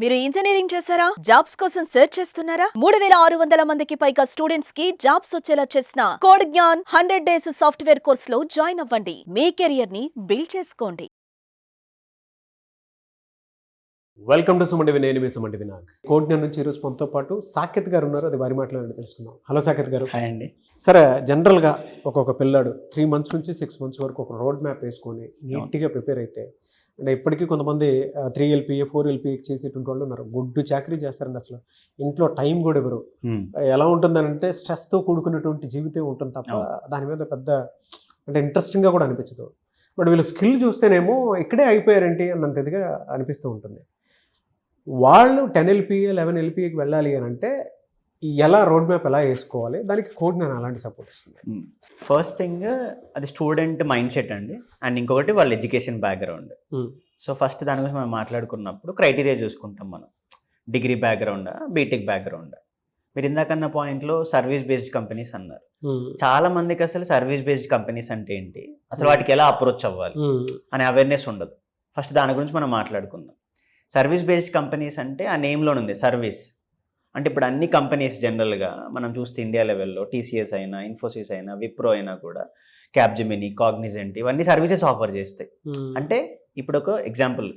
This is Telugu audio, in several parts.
మీరు ఇంజనీరింగ్ చేశారా? జాబ్స్ కోసం సెర్చ్ చేస్తున్నారా? 3600 మందికి పైగా స్టూడెంట్స్ కి జాబ్స్ వచ్చేలా చేసిన code Gyan 100 days software course లో జాయిన్ అవ్వండి. మీ కెరియర్ ని బిల్డ్ చేసుకోండి. వెల్కమ్ టు సుమండి నేను మీ సుమండి వినాయక్. కోడ్ఞాన్ నుంచి ఈరోజు మనతో పాటు సాకేత్ గారు ఉన్నారు. అది వారి మాటలో తెలుసుకుందాం. హలో సాకేత్ గారు. హాయ్ అండి. సరే, జనరల్గా ఒక్కొక్క పిల్లాడు 3 months నుంచి 6 months వరకు ఒక రోడ్ మ్యాప్ వేసుకొని నీట్గా ప్రిపేర్ అయితే, అంటే ఇప్పటికీ కొంతమంది 3 LPA 4 LPA చేసేటువంటి వాళ్ళు ఉన్నారు. గుడ్డు చాకరీ చేస్తారండి. అసలు ఇంట్లో టైం కూడా ఎవరు ఎలా ఉంటుందనంటే స్ట్రెస్తో కూడుకున్నటువంటి జీవితం ఉంటుంది తప్ప దాని మీద పెద్ద అంటే ఇంట్రెస్టింగ్గా కూడా అనిపించదు. బట్ వీళ్ళు స్కిల్ చూస్తేనేమో ఇక్కడే అయిపోయారేంటి అన్నంత ఇదిగా అనిపిస్తూ ఉంటుంది. వాళ్ళు 10 LPA 11 LPAకి వెళ్ళాలి అని అంటే ఎలా రోడ్ మ్యాప్ ఎలా వేసుకోవాలి, దానికి కోడ్ నేను అలాంటి సపోర్ట్ ఇస్తుంది. ఫస్ట్ థింగ్ అది స్టూడెంట్ మైండ్ సెట్ అండి, అండ్ ఇంకొకటి వాళ్ళ ఎడ్యుకేషన్ బ్యాక్గ్రౌండ్. సో ఫస్ట్ దాని గురించి మనం మాట్లాడుకున్నప్పుడు క్రైటీరియా చూసుకుంటాం. మనం డిగ్రీ బ్యాక్గ్రౌండా, బీటెక్ బ్యాక్గ్రౌండా. మీరు ఇందాకన్న పాయింట్లో సర్వీస్ బేస్డ్ కంపెనీస్ అన్నారు. చాలా మందికి అసలు సర్వీస్ బేస్డ్ కంపెనీస్ అంటే ఏంటి, అసలు వాటికి ఎలా అప్రోచ్ అవ్వాలి అనే అవేర్నెస్ ఉండదు. ఫస్ట్ దాని గురించి మనం మాట్లాడుకుందాం. సర్వీస్ బేస్డ్ కంపెనీస్ అంటే ఆ నేమ్లోనే ఉంది సర్వీస్. అంటే ఇప్పుడు అన్ని కంపెనీస్ జనరల్గా మనం చూస్తే ఇండియా లెవెల్లో TCS అయినా, ఇన్ఫోసిస్ అయినా, విప్రో అయినా కూడా, క్యాప్జెమినీ, కాగ్నిజెంట్ ఇవన్నీ సర్వీసెస్ ఆఫర్ చేస్తాయి. అంటే ఇప్పుడు ఒక ఎగ్జాంపుల్,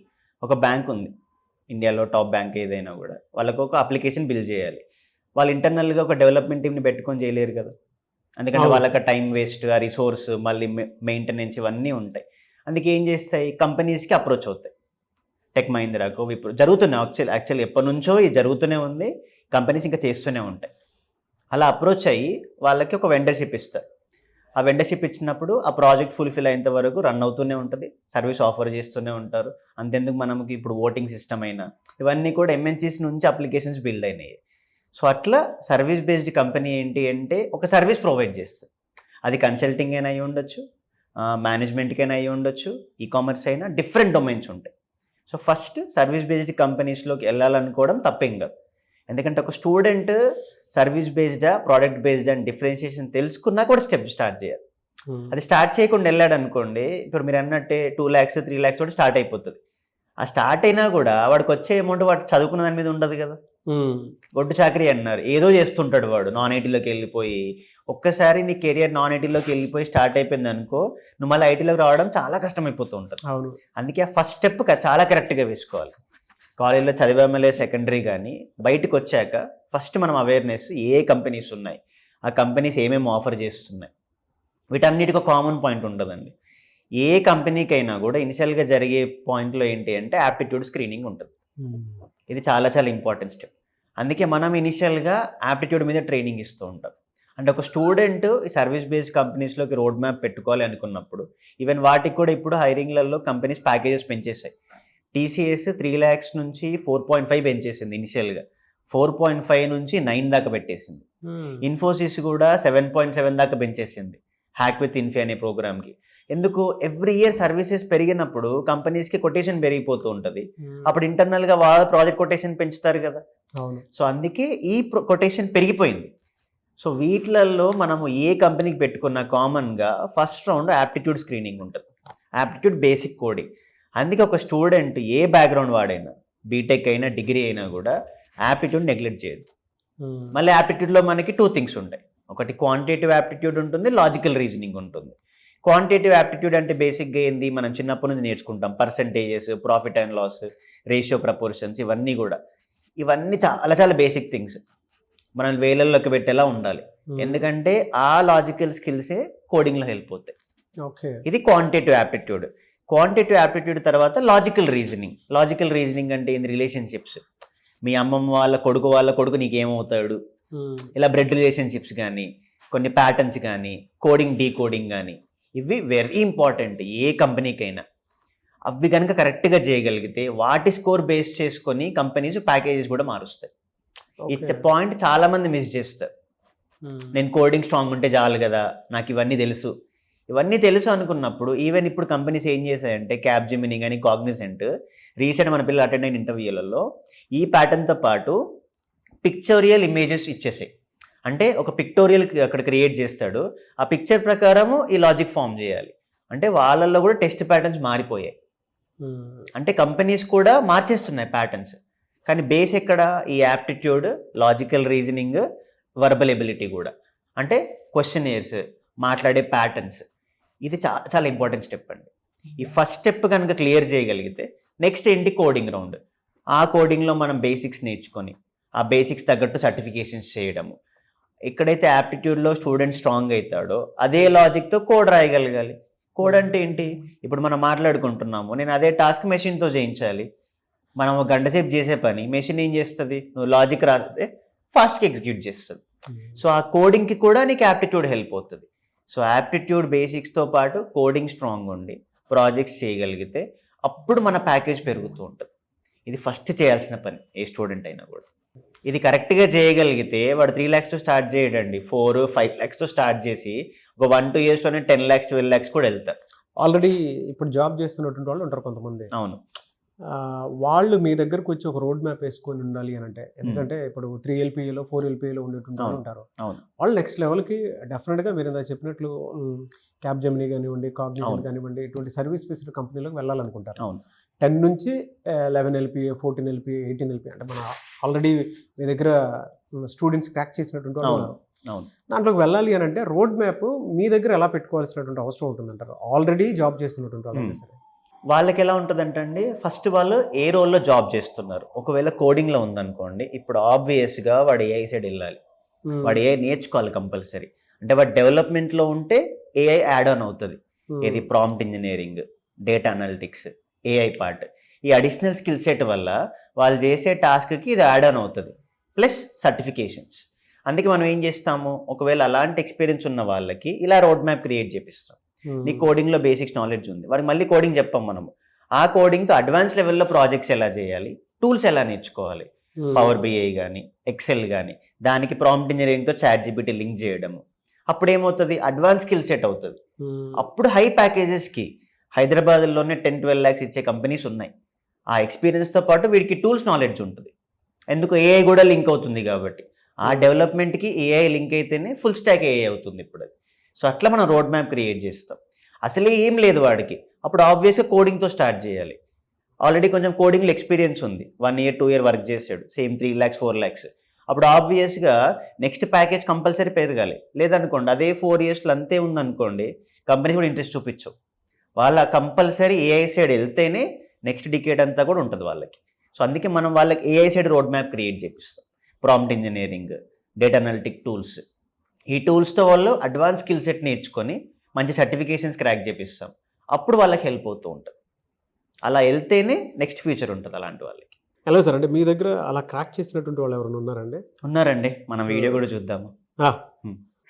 ఒక బ్యాంక్ ఉంది ఇండియాలో, టాప్ బ్యాంక్ ఏదైనా కూడా, వాళ్ళకు ఒక అప్లికేషన్ బిల్డ్ చేయాలి. వాళ్ళు ఇంటర్నల్గా ఒక డెవలప్మెంట్ టీమ్ని పెట్టుకొని చేయలేరు కదా, ఎందుకంటే వాళ్ళకి టైం వేస్ట్, ఆ రిసోర్స్, మళ్ళీ మెయింటెనెన్స్ ఇవన్నీ ఉంటాయి. అందుకే ఏం చేస్తాయి, కంపెనీస్కి అప్రోచ్ అవుతాయి. టెక్ మహీంద్రాకు, విప్రో జరుగుతున్నాయి. యాక్చువల్లీ ఎప్పటి నుంచో ఇది జరుగుతూనే ఉంది, కంపెనీస్ ఇంకా చేస్తూనే ఉంటాయి. అలా అప్రోచ్ అయ్యి వాళ్ళకి ఒక వెండర్షిప్ ఇస్తారు. ఆ వెండర్షిప్ ఇచ్చినప్పుడు ఆ ప్రాజెక్ట్ ఫుల్ఫిల్ అయ్యేంత వరకు రన్ అవుతూనే ఉంటుంది, సర్వీస్ ఆఫర్ చేస్తూనే ఉంటారు. అంతెందుకు మనకి ఇప్పుడు ఓటింగ్ సిస్టమ్ అయినా ఇవన్నీ కూడా MNCs నుంచి అప్లికేషన్స్ బిల్డ్ అయినాయి. సో అట్లా సర్వీస్ బేస్డ్ కంపెనీ ఏంటి అంటే ఒక సర్వీస్ ప్రొవైడ్ చేస్తుంది. అది కన్సల్టింగ్ అయినా అయి ఉండొచ్చు, మేనేజ్మెంట్కైనా అయి ఉండొచ్చు, ఈకామర్స్ అయినా, డిఫరెంట్ డొమైన్స్ ఉంటాయి. సో ఫస్ట్ సర్వీస్ బేస్డ్ కంపెనీస్లోకి వెళ్ళాలనుకోవడం తప్పేం కాదు. ఎందుకంటే ఒక స్టూడెంట్ సర్వీస్ బేస్డా, ప్రోడక్ట్ బేస్డ్ అని డిఫరెన్షియేషన్ తెలుసుకున్నా కూడా స్టెప్ స్టార్ట్ చేయాలి. అది స్టార్ట్ చేయకుండా వెళ్ళాడు అనుకోండి, ఇప్పుడు మీరు అన్నట్టే 2 lakhs 3 lakhs కూడా స్టార్ట్ అయిపోతుంది. ఆ స్టార్ట్ అయినా కూడా వాడికి వచ్చే అమౌంట్ వాడు చదువుకున్న దాని మీద ఉండదు కదా. గొడ్డు చాకరీ అన్నారు, ఏదో చేస్తుంటాడు వాడు. నాన్ ఐటీలోకి వెళ్ళిపోయి, ఒక్కసారి నీ కెరియర్ నాన్ ఐటీలోకి వెళ్ళిపోయి స్టార్ట్ అయిపోయింది అనుకో, నువ్వు మళ్ళీ ఐటీలోకి రావడం చాలా కష్టమైపోతూ ఉంటుంది. అందుకే ఆ ఫస్ట్ స్టెప్ చాలా కరెక్ట్గా వేసుకోవాలి. కాలేజీలో చదివామలే సెకండరీ, కానీ బయటకు వచ్చాక ఫస్ట్ మనం అవేర్నెస్, ఏ కంపెనీస్ ఉన్నాయి, ఆ కంపెనీస్ ఏమేమి ఆఫర్ చేస్తున్నాయి, వీటన్నిటికీ కామన్ పాయింట్ ఉండదండి. ఏ కంపెనీకైనా కూడా ఇనిషియల్గా జరిగే పాయింట్లో ఏంటి అంటే యాప్టిట్యూడ్ స్క్రీనింగ్ ఉంటుంది. ఇది చాలా చాలా ఇంపార్టెంట్ స్టెప్. అందుకే మనం ఇనిషియల్గా యాప్టిట్యూడ్ మీద ట్రైనింగ్ ఇస్తూ ఉంటాం. అంటే ఒక స్టూడెంట్ ఈ సర్వీస్ బేస్డ్ కంపెనీస్లోకి రోడ్ మ్యాప్ పెట్టుకోవాలి అనుకున్నప్పుడు, ఈవెన్ వాటికి కూడా ఇప్పుడు హైరింగ్లలో కంపెనీస్ ప్యాకేజెస్ పెంచేసాయి. TCS 3 lakhs నుంచి 4.5 పెంచేసింది ఇనిషియల్గా, 4.5 నుంచి 9 దాకా పెట్టేసింది. ఇన్ఫోసిస్ కూడా 7.7 దాకా పెంచేసింది హ్యాక్ విత్ ఇన్ఫీ అనే ప్రోగ్రామ్కి. ఎందుకు, ఎవ్రీ ఇయర్ సర్వీసెస్ పెరిగినప్పుడు కంపెనీస్కి కొటేషన్ పెరిగిపోతూ ఉంటుంది. అప్పుడు ఇంటర్నల్గా వాళ్ళ ప్రాజెక్ట్ కొటేషన్ పెంచుతారు కదా. సో అందుకే ఈ కొటేషన్ పెరిగిపోయింది. సో వీటిలలో మనము ఏ కంపెనీకి పెట్టుకున్న కామన్గా ఫస్ట్ రౌండ్ యాప్టిట్యూడ్ స్క్రీనింగ్ ఉంటుంది, యాప్టిట్యూడ్ బేసిక్ కోడింగ్. అందుకే ఒక స్టూడెంట్ ఏ బ్యాక్గ్రౌండ్ వాడైనా, బీటెక్ అయినా, డిగ్రీ అయినా కూడా యాప్టిట్యూడ్ నెగ్లెక్ట్ చేయదు. మళ్ళీ యాప్టిట్యూడ్లో మనకి 2 things ఉంటాయి. ఒకటి క్వాంటిటేటివ్ యాప్టిట్యూడ్ ఉంటుంది, లాజికల్ రీజనింగ్ ఉంటుంది. క్వాంటిటేటివ్ యాప్టిట్యూడ్ అంటే బేసిక్గా ఏంది, మనం చిన్నప్పటి నుంచి నేర్చుకుంటాం. Percentages, profit and loss, ratio, proportions, ఇవన్నీ కూడా, ఇవన్నీ చాలా చాలా బేసిక్ థింగ్స్. మనం వేలల్లోకి పెట్టేలా ఉండాలి, ఎందుకంటే ఆ లాజికల్ స్కిల్సే కోడింగ్లో హెల్ప్ అవుతాయి. ఇది క్వాంటిటేటివ్ యాప్టిట్యూడ్. క్వాంటిటేటివ్ యాప్టిట్యూడ్ తర్వాత లాజికల్ రీజనింగ్. లాజికల్ రీజనింగ్ అంటే ఏంది, రిలేషన్షిప్స్. మీ అమ్మమ్మ వాళ్ళ కొడుకు నీకు ఏమవుతాడు, ఇలా బ్లడ్ రిలేషన్షిప్స్ కానీ, కొన్ని ప్యాటర్న్స్ కానీ, కోడింగ్, డీకోడింగ్ కానీ, ఇవి వెరీ ఇంపార్టెంట్ ఏ కంపెనీకైనా. అవి కనుక కరెక్ట్గా చేయగలిగితే వాటి స్కోర్ బేస్ చేసుకొని కంపెనీస్ ప్యాకేజెస్ కూడా మారుస్తాయి. ఇట్స్ ఎ పాయింట్ చాలా మంది మిస్ చేస్తారు. నేను కోడింగ్ స్ట్రాంగ్ ఉంటే చాలు కదా, నాకు ఇవన్నీ తెలుసు అనుకున్నప్పుడు, ఈవెన్ ఇప్పుడు కంపెనీస్ ఏం చేశాయంటే, క్యాప్జెమినీ కానీ, కాగ్నిజెంట్, రీసెంట్ మన పిల్లలు అటెండ్ అయిన ఇంటర్వ్యూలలో ఈ ప్యాటర్న్తో పాటు పిక్చోరియల్ ఇమేజెస్ ఇచ్చేసాయి. అంటే ఒక పిక్టోరియల్ అక్కడ క్రియేట్ చేస్తాడు, ఆ పిక్చర్ ప్రకారము ఈ లాజిక్ ఫామ్ చేయాలి. అంటే వాళ్ళల్లో కూడా టెస్ట్ ప్యాటర్న్స్ మారిపోయాయి. అంటే కంపెనీస్ కూడా మార్చేస్తున్నాయి ప్యాటర్న్స్. కానీ బేస్ ఎక్కడ ఈ aptitude, logical reasoning, verbal ability కూడా. అంటే క్వశ్చనీర్స్, మాట్లాడే ప్యాటర్న్స్, ఇది చాలా ఇంపార్టెంట్ స్టెప్ అండి. ఈ ఫస్ట్ స్టెప్ కనుక క్లియర్ చేయగలిగితే నెక్స్ట్ ఏంటి, కోడింగ్ రౌండ్. ఆ కోడింగ్లో మనం బేసిక్స్ నేర్చుకొని ఆ బేసిక్స్ తగ్గట్టు సర్టిఫికేషన్స్ చేయడము. ఎక్కడైతే యాప్టిట్యూడ్లో స్టూడెంట్ స్ట్రాంగ్ అవుతాడో అదే లాజిక్తో కోడ్ రాయగలగాలి. కోడ్ అంటే ఏంటి, ఇప్పుడు మనం మాట్లాడుకుంటున్నాము, నేను అదే టాస్క్ మెషిన్తో చేయించాలి. మనం ఒక గంట సేపు చేసే పని మెషిన్ ఏం చేస్తుంది, నువ్వు లాజిక్ రాస్తే ఫాస్ట్గా ఎగ్జిక్యూట్ చేస్తుంది. సో ఆ కోడింగ్కి కూడా నీకు యాప్టిట్యూడ్ హెల్ప్ అవుతుంది. సో యాప్టిట్యూడ్ బేసిక్స్తో పాటు కోడింగ్ స్ట్రాంగ్ ఉండి ప్రాజెక్ట్స్ చేయగలిగితే అప్పుడు మన ప్యాకేజ్ పెరుగుతూ ఉంటుంది. ఇది ఫస్ట్ చేయాల్సిన పని ఏ స్టూడెంట్ అయినా కూడా. ఇది కరెక్ట్గా చేయగలిగితే వాడు 3 lakhsతో స్టార్ట్ చేయడండి, 4-5 lakhsతో స్టార్ట్ చేసి ఒక 1-2 yearsలోనే 10 lakhs 12 lakhs కూడా వెళ్తారు. ఆల్రెడీ ఇప్పుడు జాబ్ చేస్తున్నటువంటి వాళ్ళు ఉంటారు కొంతమంది. అవును, వాళ్ళు మీ దగ్గరకు వచ్చి ఒక రోడ్ మ్యాప్ వేసుకొని ఉండాలి అని అంటే, ఎందుకంటే ఇప్పుడు 3 LPAలో 4 LPAలో ఉండేటువంటి వాళ్ళు ఉంటారు. అవును, వాళ్ళు నెక్స్ట్ లెవెల్కి డెఫినెట్గా మీరు ఇందాక చెప్పినట్లు క్యాబ్ జెమినీ కానివ్వండి, కాగ్నిజెంట్ కానివ్వండి, ఇటువంటి సర్వీస్ బేస్డ్ కంపెనీలోకి వెళ్ళాలనుకుంటారు. అవును, 10 నుంచి 11 LPA, 14 LPA, 18 LPA, అంటే మన ఆల్రెడీ మీ దగ్గర స్టూడెంట్స్ క్రాక్ చేసినటువంటి వాళ్ళు ఉన్నారు. అవును. దాంట్లోకి వెళ్ళాలి అని అంటే రోడ్ మ్యాప్ మీ దగ్గర ఎలా పెట్టుకోవాల్సినటువంటి అవసరం ఉంటుందంటారు, ఆల్రెడీ జాబ్ చేస్తున్నటువంటి వాళ్ళు సరే? వాళ్ళకి ఎలా ఉంటుందంటే అండి, ఫస్ట్ వాళ్ళు ఏ రోల్లో జాబ్ చేస్తున్నారు. ఒకవేళ కోడింగ్లో ఉందనుకోండి, ఇప్పుడు ఆబ్వియస్గా వాడు ఏఐ సైడ్ వెళ్ళాలి, వాడు ఏఐ నేర్చుకోవాలి కంపల్సరీ. అంటే వాడు డెవలప్మెంట్లో ఉంటే ఏఐ యాడ్ ఆన్ అవుతుంది. ఇది prompt engineering, data analytics, AI part. ఈ అడిషనల్ స్కిల్ సెట్ వల్ల వాళ్ళు చేసే టాస్క్కి ఇది యాడ్ ఆన్ అవుతుంది, ప్లస్ సర్టిఫికేషన్స్. అందుకే మనం ఏం చేస్తాము, ఒకవేళ అలాంటి ఎక్స్పీరియన్స్ ఉన్న వాళ్ళకి ఇలా రోడ్ మ్యాప్ క్రియేట్ చేపిస్తాం. నీ కోడింగ్లో బేసిక్స్ నాలెడ్జ్ ఉంది, వాడికి మళ్ళీ కోడింగ్ చెప్పాం మనము. ఆ కోడింగ్తో అడ్వాన్స్ లెవెల్లో ప్రాజెక్ట్స్ ఎలా చేయాలి, టూల్స్ ఎలా నేర్చుకోవాలి, పవర్ బిఐ కానీ ఎక్సెల్ కానీ, దానికి ప్రాంప్ట్ ఇంజనీరింగ్తో ChatGPT లింక్ చేయడము. అప్పుడు ఏమవుతుంది, అడ్వాన్స్ స్కిల్ సెట్ అవుతుంది. అప్పుడు హై ప్యాకేజెస్కి హైదరాబాద్లోనే 10-12 lakhs ఇచ్చే కంపెనీస్ ఉన్నాయి. ఆ ఎక్స్పీరియన్స్తో పాటు వీడికి టూల్స్ నాలెడ్జ్ ఉంటుంది. ఎందుకు, ఏఐ కూడా లింక్ అవుతుంది కాబట్టి. ఆ డెవలప్మెంట్కి ఏఐ లింక్ అయితేనే ఫుల్ స్టాక్ ఏఐ అవుతుంది ఇప్పుడు అది. సో అట్లా మనం రోడ్ మ్యాప్ క్రియేట్ చేస్తాం. అసలే ఏం లేదు వాడికి, అప్పుడు ఆబ్వియస్గా కోడింగ్తో స్టార్ట్ చేయాలి. ఆల్రెడీ కొంచెం కోడింగ్లో ఎక్స్పీరియన్స్ ఉంది, 1 year 2 year వర్క్ చేశాడు, సేమ్ 3 lakhs 4 lakhs. అప్పుడు ఆబ్వియస్గా నెక్స్ట్ ప్యాకేజ్ కంపల్సరీ పెరగాలి. లేదనుకోండి అదే 4 yearsలో అంతే ఉందనుకోండి, కంపెనీ కూడా ఇంట్రెస్ట్ చూపించవు. వాళ్ళ కంపల్సరీ ఏఐ సైడ్ వెళ్తేనే నెక్స్ట్ డికేడ్ అంతా కూడా ఉంటుంది వాళ్ళకి. సో అందుకే మనం వాళ్ళకి AI side road map create చేపిస్తాం. Prompt engineering, data analytic tools, ఈ టూల్స్తో వాళ్ళు అడ్వాన్స్ స్కిల్ సెట్ నేర్చుకొని మంచి సర్టిఫికేషన్స్ క్రాక్ చేపిస్తాం. అప్పుడు వాళ్ళకి హెల్ప్ అవుతూ ఉంటుంది. అలా వెళ్తేనే నెక్స్ట్ ఫ్యూచర్ ఉంటుంది అలాంటి వాళ్ళకి. హలో సార్, అంటే మీ దగ్గర అలా క్రాక్ చేసినటువంటి వాళ్ళు ఎవరైనా ఉన్నారండి? ఉన్నారండి, మనం వీడియో కూడా చూద్దాము.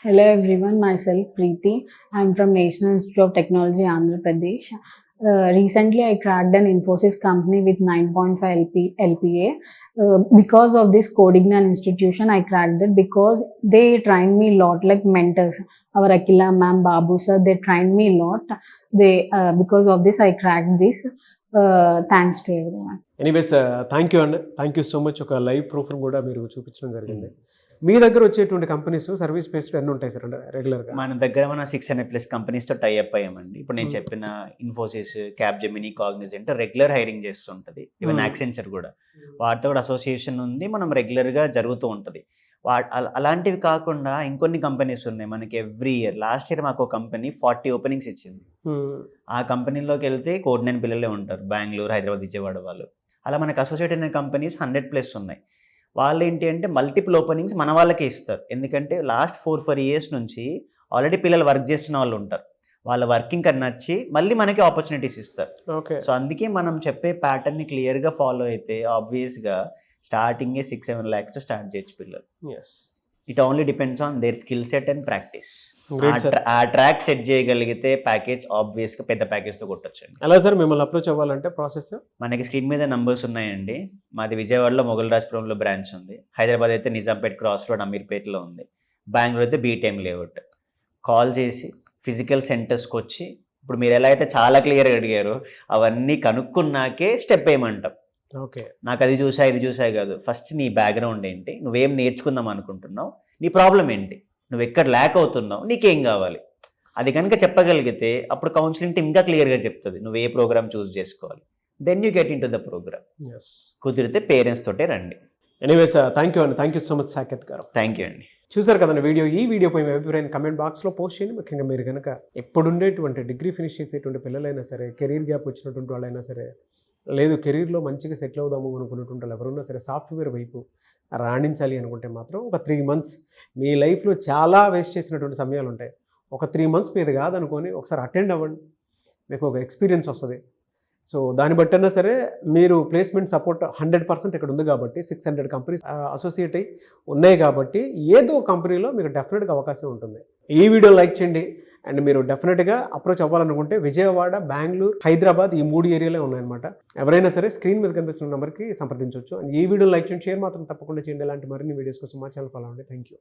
Hello everyone, myself Preeti. I'm from National Institute of Technology, Andhra Pradesh. Recently, I cracked an Infosys company with 9.5 LPA. Because of this Codignan institution, I cracked it because they trained me a lot, like mentors. Our Akila ma'am, Babu sir, they trained me a lot. Because of this, I cracked this. Thanks to everyone. Anyways thank you అండి, థ్యాంక్ యూ సో మచ్. ఒక లైవ్ ప్రూఫ్ కూడా మీరు చూపించడం జరిగింది. మీ దగ్గర వచ్చేటువంటి కంపెనీస్ సర్వీస్ బేస్డ్ ఎన్ని ఉంటాయి సార్, అంటే రెగ్యులర్గా? మన దగ్గర మన 600+ కంపెనీస్తో టైఅప్ అయ్యామండి. ఇప్పుడు నేను చెప్పిన Infosys, cab Gemini, Cognizant regular hiring చేస్తుంటుంది. ఈవెన్ యాక్సెంచర్ కూడా, వాటితో కూడా అసోసియేషన్ ఉంది, మనం రెగ్యులర్గా జరుగుతూ ఉంటుంది. అలాంటివి కాకుండా ఇంకొన్ని కంపెనీస్ ఉన్నాయి మనకి ఎవ్రీ ఇయర్. లాస్ట్ ఇయర్ మాకు ఒక కంపెనీ 40 openings ఇచ్చింది. ఆ కంపెనీలోకి వెళ్తే కోడ్ 9 పిల్లలే ఉంటారు, బెంగళూరు, హైదరాబాద్, విజయవాడ వాళ్ళు. అలా మనకు అసోసియేట్ అయిన కంపెనీస్ 100+ ఉన్నాయి. వాళ్ళు ఏంటి అంటే మల్టిపుల్ ఓపెనింగ్స్ మన వాళ్ళకే ఇస్తారు. ఎందుకంటే లాస్ట్ 4 years నుంచి ఆల్రెడీ పిల్లలు వర్క్ చేస్తున్న వాళ్ళు ఉంటారు. వాళ్ళ వర్కింగ్ కన్నా నచ్చి మళ్ళీ మనకి ఆపర్చునిటీస్ ఇస్తారు. సో అందుకే మనం చెప్పే ప్యాటర్న్ని క్లియర్గా ఫాలో అయితే ఆబ్వియస్గా స్టార్టింగే 6-7 lakhsతో స్టార్ట్ చేయొచ్చు పిల్లలు. It only depends on their skill set and practice. ఆ ట్రాక్ సెట్ చేయగలిగితే ప్యాకేజ్ ఆబ్వియస్గా పెద్ద ప్యాకేజ్తో కొట్టొచ్చండి. ఎలా సార్ మిమ్మల్ని అప్రోచ్ అవ్వాలంటే ప్రాసెస్? మనకి స్క్రీన్ మీద నంబర్స్ ఉన్నాయండి. మాది విజయవాడలో మొగల్రాజ్పురంలో బ్రాంచ్ ఉంది, హైదరాబాద్ అయితే నిజాంపేట్ క్రాస్ రోడ్ అమీర్పేటలో ఉంది, బెంగళూరు అయితే బీటైమ్ లేఅవుట్. కాల్ చేసి ఫిజికల్ సెంటర్స్కి వచ్చి, ఇప్పుడు మీరు ఎలా అయితే చాలా క్లియర్గా అడిగారో అవన్నీ కనుక్కున్నాకే స్టెప్ వేయమంటాం. ఓకే, నాకు అది చూసా ఇది చూసా కాదు, ఫస్ట్ నీ బ్యాక్గ్రౌండ్ ఏంటి, నువ్వేం నేర్చుకుందాం అనుకుంటున్నావు, నీ ప్రాబ్లం ఏంటి, నువ్వు ఎక్కడ ల్యాక్ అవుతున్నావు, నీకేం కావాలి, అది కనుక చెప్పగలిగితే అప్పుడు కౌన్సిలింగ్ టీమ్ ఇంకా క్లియర్గా చెప్తుంది నువ్వు ఏ ప్రోగ్రామ్ చూస్ చేసుకోవాలి. Then you get into the program. Yes. కుదిరితే పేరెంట్స్ తోటే రండి. ఎనీవేస్ థ్యాంక్ యూ అండి, thank you so much Saketh గారు. థ్యాంక్ యూ అండి. చూసారు కదండి వీడియో. ఈ వీడియోపై మీ అభిప్రాయాన్ని కమెంట్ బాక్స్లో పోస్ట్ చేయండి. ముఖ్యంగా మీరు కనుక ఎప్పుడుండేటువంటి డిగ్రీ ఫినిష్ చేసేటువంటి పిల్లలైనా సరే, కెరీర్ గ్యాప్ వచ్చినటువంటి వాళ్ళైనా సరే, లేదు కెరీర్లో మంచిగా సెటిల్ అవుదాము అనుకున్నటువంటి వాళ్ళు ఎవరున్నా సరే, సాఫ్ట్వేర్ వైపు రాణించాలి అనుకుంటే మాత్రం ఒక 3 months మీ లైఫ్లో చాలా వేస్ట్ చేసినటువంటి సమయాలు ఉంటాయి. ఒక 3 months మీద కాదనుకొని ఒకసారి అటెండ్ అవ్వండి, మీకు ఒక ఎక్స్పీరియన్స్ వస్తుంది. సో దాన్ని బట్టన్నా సరే మీరు ప్లేస్మెంట్ సపోర్ట్ 100% ఇక్కడ ఉంది కాబట్టి 600 కంపెనీస్ అసోసియేట్ అయ్యి ఉన్నాయి కాబట్టి ఏదో కంపెనీలో మీకు డెఫినెట్గా అవకాశం ఉంటుంది. ఈ వీడియో లైక్ చేయండి. అండ్ మీరు డెఫినెట్గా అప్రోచ్ అవ్వాలనుకుంటే విజయవాడ, బెంగళూరు, హైదరాబాద్ ఈ 3 ఏరియాలే ఉన్నాయన్నమాట. ఎవరైనా సరే స్క్రీన్ మీద కనిపిస్తున్న నెంబర్కి సంప్రదించవచ్చు. అండ్ ఈ వీడియో లైక్ చేయండి, షేర్ మాత్రం తప్పకుండా చేయండి. ఇలాంటి మరిన్ని వీడియోస్ కోసం మా ఛానల్ ఫాలో అవ్వండి. Thank you.